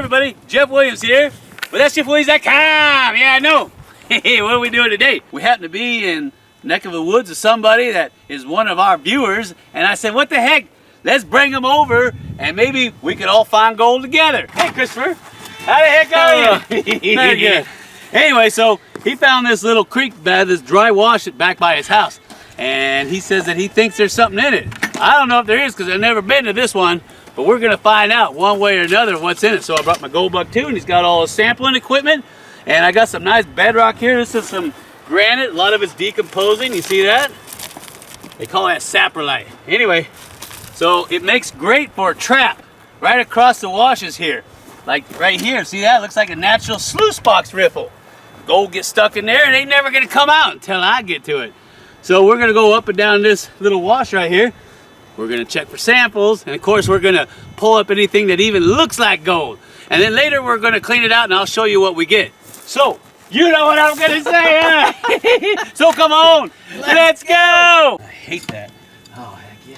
everybody, Jeff Williams here with SJeffWilliams.com. Yeah, I know. Hey, what are we doing today? We happen to be in the neck of the woods of somebody that is one of our viewers, and I said, what the heck? Let's bring them over and maybe we could all find gold together. Hey, Kristopher, how the heck are you? Very good. Anyway, so he found this little creek bed, this dry wash back by his house, and he says that he thinks there's something in it. I don't know if there is because I've never been to this one, but we're gonna find out one way or another what's in it. So I brought my gold bug too, and he's got all his sampling equipment, and I got some nice bedrock here. This is some granite. A lot of it's decomposing. You see that? They call that saprolite. Anyway, so it makes great for a trap right across the washes here. Like right here, see that? Looks like a natural sluice box riffle. Gold gets stuck in there and ain't never gonna come out until I get to it. So we're gonna go up and down this little wash right here. We're gonna check for samples, and of course we're gonna pull up anything that even looks like gold. And then later we're gonna clean it out and I'll show you what we get. So, you know what I'm gonna say, huh? So come on, let's go! I hate that. Oh, heck yeah.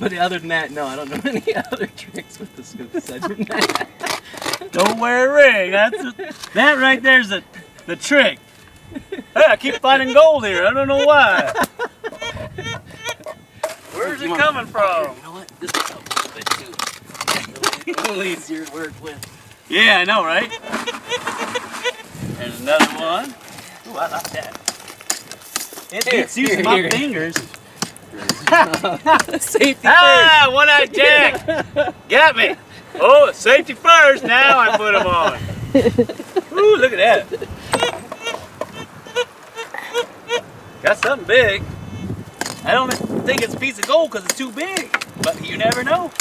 But other than that, no, I don't know any other tricks with the scoop aside from that. Don't wear a ring. That right there's the trick. Hey, I keep finding gold here. I don't know why. Where's it coming from? You know what? This is a little bit too. A little easier to work with. Yeah, I know, right? There's another one. Ooh, I like that. It gets using my fingers. Safety ah, one-eyed Jack. Got me. Oh, safety first. Now I put them on. Ooh, look at that. Got something big. I don't think it's a piece of gold because it's too big, but you never know.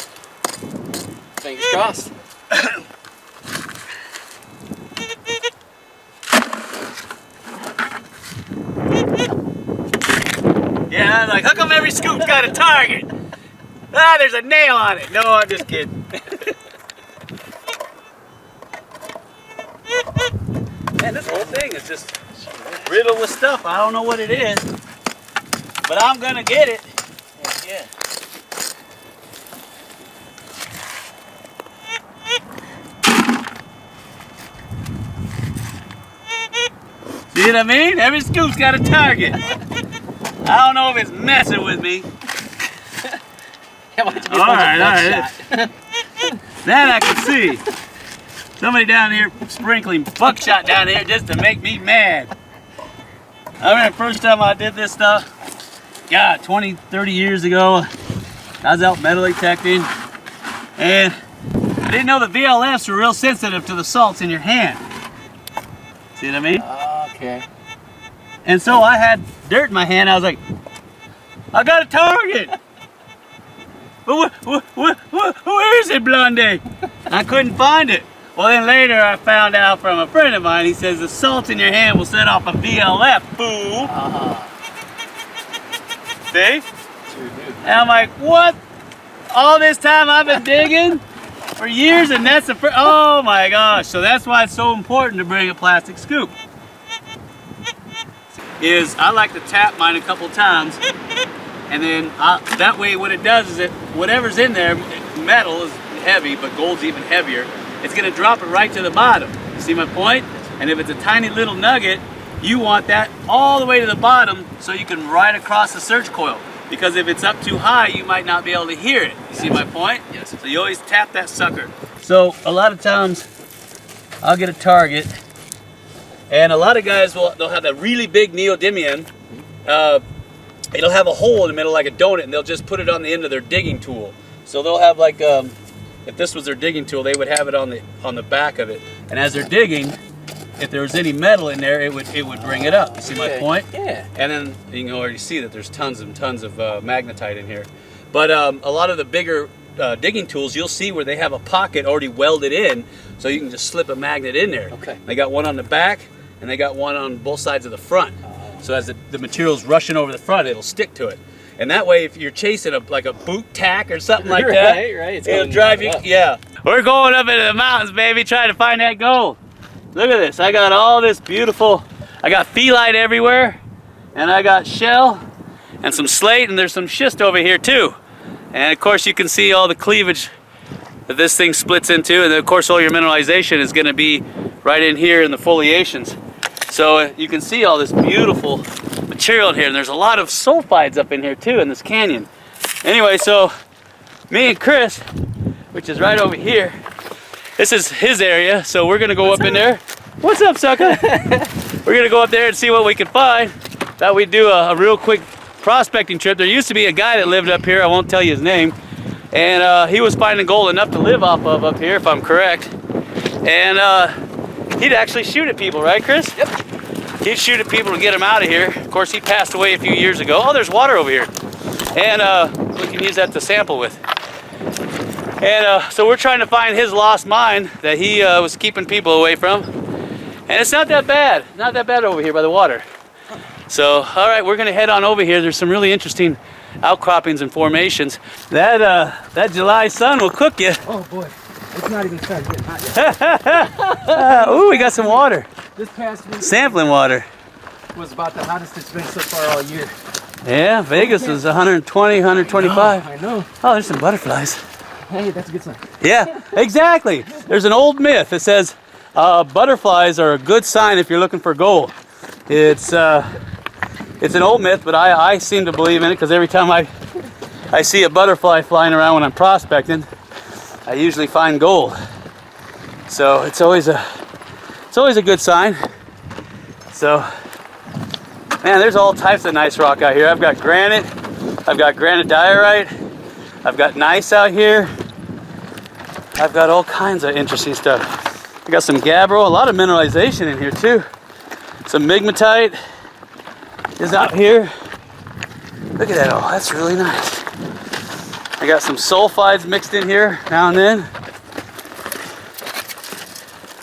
Fingers crossed. Yeah, like, how come every scoop's got a target? Ah, there's a nail on it. No, I'm just kidding. Man, this whole thing is just riddled with stuff. I don't know what it is, but I'm gonna get it. Yeah. See what I mean? Every scoop's got a target. I don't know if it's messing with me. All right. That I can see. Somebody down here sprinkling buckshot down here just to make me mad. I remember the first time I did this stuff, God, 20, 30 years ago, I was out metal detecting, and I didn't know the VLFs were real sensitive to the salts in your hand. See what I mean? Okay. And so I had dirt in my hand. I was like, I got a target. But where is it, Blondie? I couldn't find it. Well, then later I found out from a friend of mine. He says the salt in your hand will set off a VLF, fool. See? Sure do. And I'm like, what? All this time I've been digging for years, and that's the first. Oh my gosh. So that's why it's so important to bring a plastic scoop. I like to tap mine a couple times, and then that way what it does is that whatever's in there, metal is heavy, but gold's even heavier, it's going to drop it right to the bottom. You see my point? And if it's a tiny little nugget, you want that all the way to the bottom so you can ride across the search coil. Because if it's up too high, you might not be able to hear it. You see my point? Yes. So you always tap that sucker. So a lot of times I'll get a target, and a lot of guys they'll have that really big neodymium. It'll have a hole in the middle like a donut, and they'll just put it on the end of their digging tool. So they'll have like, if this was their digging tool, they would have it on the back of it. And as they're digging, if there was any metal in there, it would bring it up. You see my point? Yeah. And then you can already see that there's tons and tons of magnetite in here. But a lot of the bigger digging tools, you'll see where they have a pocket already welded in, so you can just slip a magnet in there. Okay. They got one on the back, and they got one on both sides of the front. So as the material's rushing over the front, it'll stick to it. And that way, if you're chasing like a boot tack or something like that, right. It'll drive you. Up. Yeah. We're going up into the mountains, baby, trying to find that gold. Look at this. I got all this beautiful. I got phyllite everywhere, and I got shell, and some slate, and there's some schist over here too. And of course, you can see all the cleavage that this thing splits into, and then of course all your mineralization is going to be right in here in the foliations. So you can see all this beautiful material in here, and there's a lot of sulfides up in here too in this canyon. Anyway, so me and Chris, which is right over here, this is his area, so we're gonna go up in there. What's up, sucker? We're gonna go up there and see what we can find. Thought we'd do a real quick prospecting trip. There used to be a guy that lived up here, I won't tell you his name, and he was finding gold enough to live off of up here, if I'm correct. And he'd actually shoot at people, right, Chris? Yep. He'd shoot at people to get them out of here. Of course, he passed away a few years ago. Oh, there's water over here. And we can use that to sample with. And so we're trying to find his lost mine that he was keeping people away from. And it's not that bad. Not that bad over here by the water. So, all right, we're gonna head on over here. There's some really interesting outcroppings and formations. That July sun will cook you. Oh boy, it's not even started getting hot yet. Ooh, we got some water. This past week Sampling water. was about the hottest it's been so far all year. Yeah, Vegas is 120, 125. I know. Oh, there's some butterflies. Hey, that's a good sign. Yeah, exactly. There's an old myth that says butterflies are a good sign if you're looking for gold. It's an old myth, but I seem to believe in it because every time I see a butterfly flying around when I'm prospecting, I usually find gold. So it's always a good sign. So, man, there's all types of nice rock out here. I've got granite, I've got granite diorite, I've got gneiss out here. I've got all kinds of interesting stuff. I got some gabbro, a lot of mineralization in here too. Some migmatite is out here. Look at that, oh, that's really nice. I got some sulfides mixed in here now and then.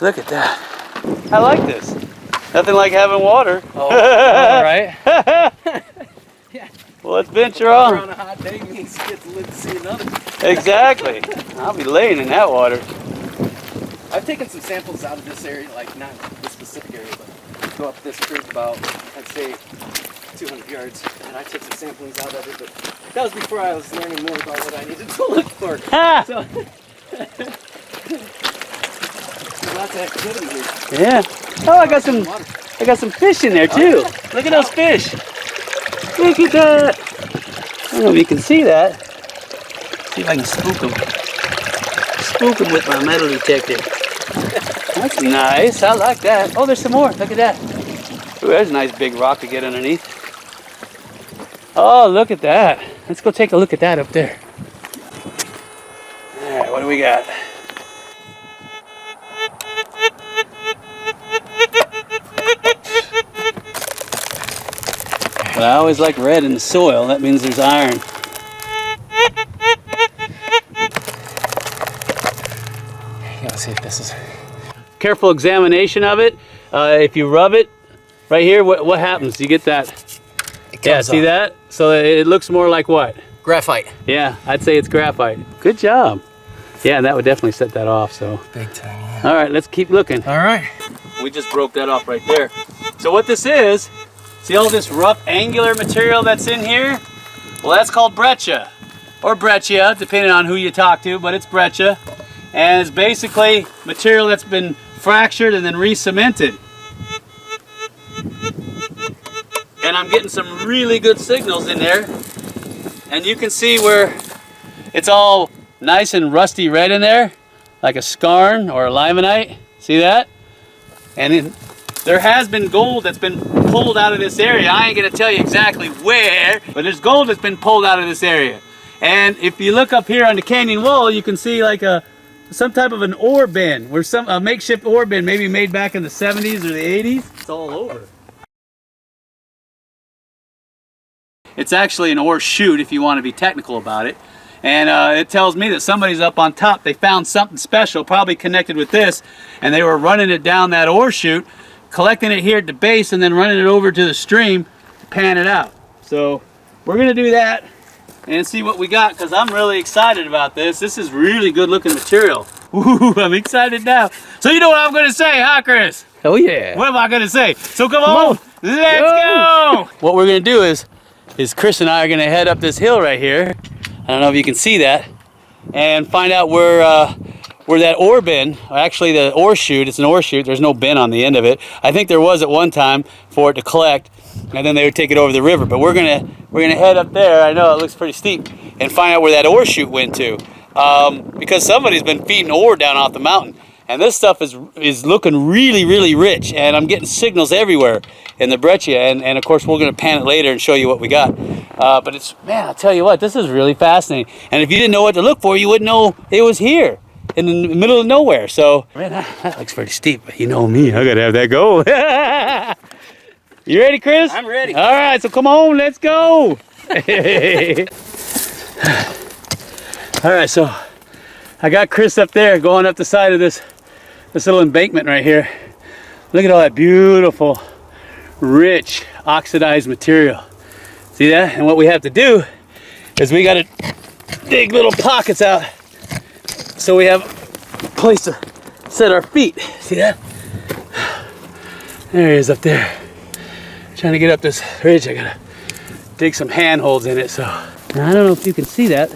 Look at that. I like this. Nothing like having water. Oh, all right. Yeah. Well, let's venture on. On a hot day means you get to live to see another. Exactly. I'll be laying in that water. I've taken some samples out of this area, like not this specific area, but go up this creek about, I'd say, 200 yards, and I took some samplings out of it, but that was before I was learning more about what I needed to look for. Ha! So, lots of activity here. Yeah. Oh, I got some fish in there too. Look at those fish. Look at that. I don't know if you can see that. See if I can spook them. Spook them with my metal detector. That's nice. I like that. Oh, there's some more. Look at that. Ooh, there's a nice big rock to get underneath. Oh, look at that. Let's go take a look at that up there. All right, what do we got? But I always like red in the soil. That means there's iron. Let's see if this is... Careful examination of it. If you rub it right here, what happens? You get that? Yeah, see that? So it looks more like what? Graphite. Yeah, I'd say it's graphite. Good job. Yeah, that would definitely set that off. So. Big time. Yeah. All right, let's keep looking. All right. We just broke that off right there. So what this is, see all this rough angular material that's in here? Well, that's called breccia, or breccia, depending on who you talk to, but it's breccia. And it's basically material that's been fractured and then re-cemented. And I'm getting some really good signals in there. And you can see where it's all nice and rusty red in there, like a skarn or a limonite. See that? And then there has been gold that's been pulled out of this area. I ain't gonna tell you exactly where, but there's gold that's been pulled out of this area. And if you look up here on the canyon wall, you can see like some type of an ore bin, where a makeshift ore bin, maybe made back in the 70s or the 80s. It's all over. It's actually an ore chute, if you want to be technical about it. And it tells me that somebody's up on top. They found something special, probably connected with this, and they were running it down that ore chute, collecting it here at the base, and then running it over to the stream to pan it out. So we're gonna do that and see what we got, because I'm really excited about this. This is really good looking material. Ooh, I'm excited now. So you know what I'm gonna say, huh, Chris? Oh yeah. What am I gonna say? So come on. Let's go! What we're gonna do is Chris and I are gonna head up this hill right here. I don't know if you can see that. and find out where that ore bin, actually the ore chute, it's an ore chute, there's no bin on the end of it. I think there was at one time for it to collect, and then they would take it over the river. But we're gonna head up there. I know it looks pretty steep, and find out where that ore chute went to, because somebody's been feeding ore down off the mountain, and this stuff is looking really, really rich, and I'm getting signals everywhere in the breccia, and of course we're gonna pan it later and show you what we got. But it's, man, I'll tell you what, this is really fascinating. And if you didn't know what to look for, you wouldn't know it was here in the middle of nowhere. So, man, that looks pretty steep, but you know me, I gotta have that go. You ready, Chris? I'm ready. All right, so come on, let's go. All right, so I got Chris up there going up the side of this little embankment right here. Look at all that beautiful, rich, oxidized material. See that? And what we have to do is we got to dig little pockets out so we have a place to set our feet. See that? There he is up there. Trying to get up this ridge, I gotta dig some handholds in it. So now, I don't know if you can see that,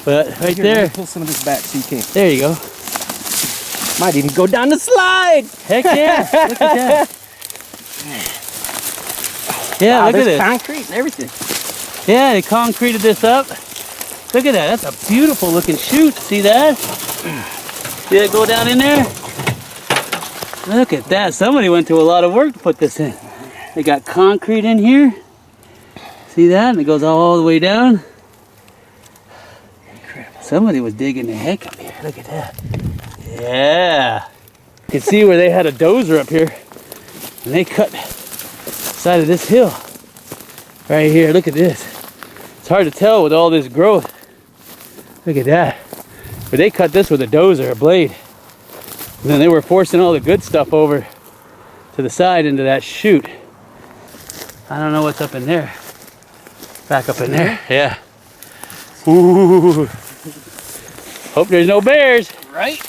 but right Here, there. let me pull some of this back so you can. There you go. Might even go down the slide. Heck yeah! Look at that. Yeah, Wow, look at there's this. concrete and everything. Yeah, they concreted this up. Look at that. That's a beautiful looking chute. See that? See that go down in there? Look at that. Somebody went to a lot of work to put this in. They got concrete in here. See that? And it goes all the way down. Incredible. Somebody was digging the heck up here. Look at that. Yeah. You can see where they had a dozer up here. And they cut the side of this hill. Right here. Look at this. It's hard to tell with all this growth. Look at that. But they cut this with a dozer, a blade. And then they were forcing all the good stuff over to the side into that chute. I don't know what's up in there. Back up in there. Yeah. Ooh. Hope there's no bears. Right?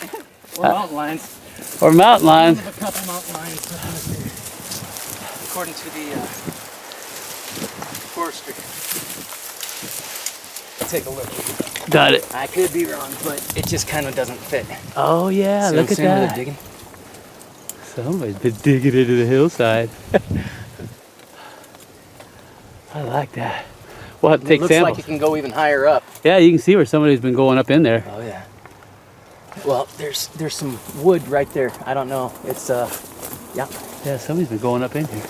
Or mountain lions. Or mountain lions. A couple mountain lions. According to the forestry. Take a look. Got it. I could be wrong, but it just kind of doesn't fit. Oh yeah, See look at what I'm saying where that. they're digging? Somebody's been digging into the hillside. I like that. We'll have to take It looks samples. like it can go even higher up. Yeah, you can see where somebody's been going up in there. Oh yeah. Well, there's some wood right there. I don't know. It's yeah. Yeah, somebody's been going up in here.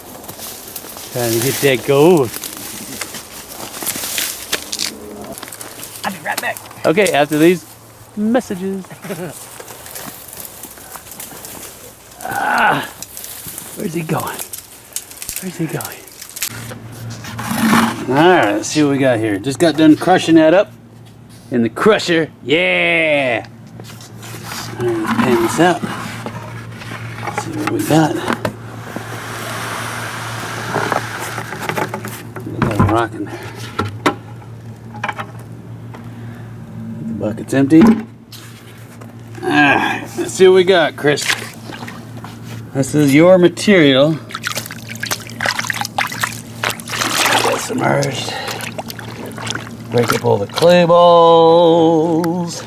Trying to get that gold. I'll be right back. Okay, after these messages. Where's he going? Where's he going? Alright, let's see what we got here. Just got done crushing that up in the crusher. Yeah! Alright, let's pan this out. Let's see what we got. We got a rock in there. The bucket's empty. Alright, let's see what we got, Chris. This is your material. Get submerged. Break up all the clay balls.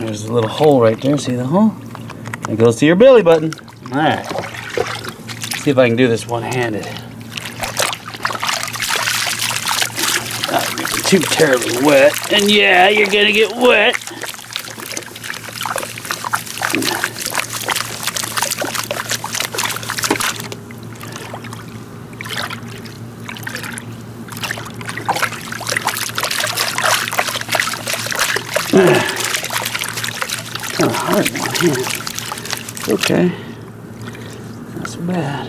There's a little hole right there. See the hole? That goes to your belly button. Alright. See if I can do this one-handed. Not too terribly wet. And yeah, you're gonna get wet. Kind of hard one here. Okay. Not so bad.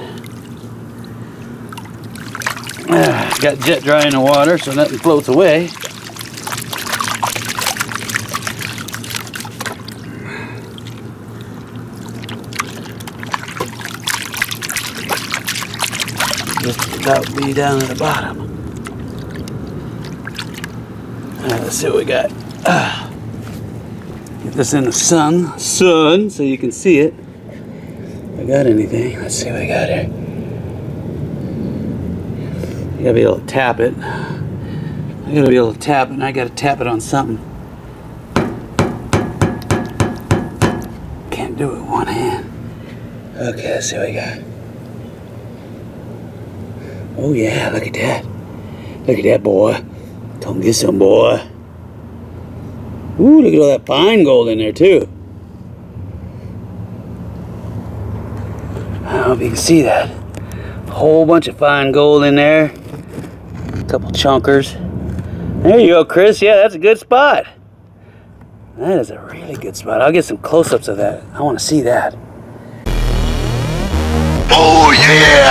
Got jet dry in the water so nothing floats away. Just about be down at the bottom. Let's see what we got. Get this in the sun, so you can see it. If I got anything, let's see what we got here. I gotta be able to tap it. I gotta be able to tap it, and I gotta tap it on something. Can't do it with one hand. Okay, let's see what we got. Oh yeah, look at that. Look at that, boy. Come get some, boy. Ooh, look at all that fine gold in there too. I don't know if you can see that. A whole bunch of fine gold in there. A couple chunkers. There you go, Chris. Yeah, that's a good spot. That is a really good spot. I'll get some close-ups of that. I want to see that. Oh yeah!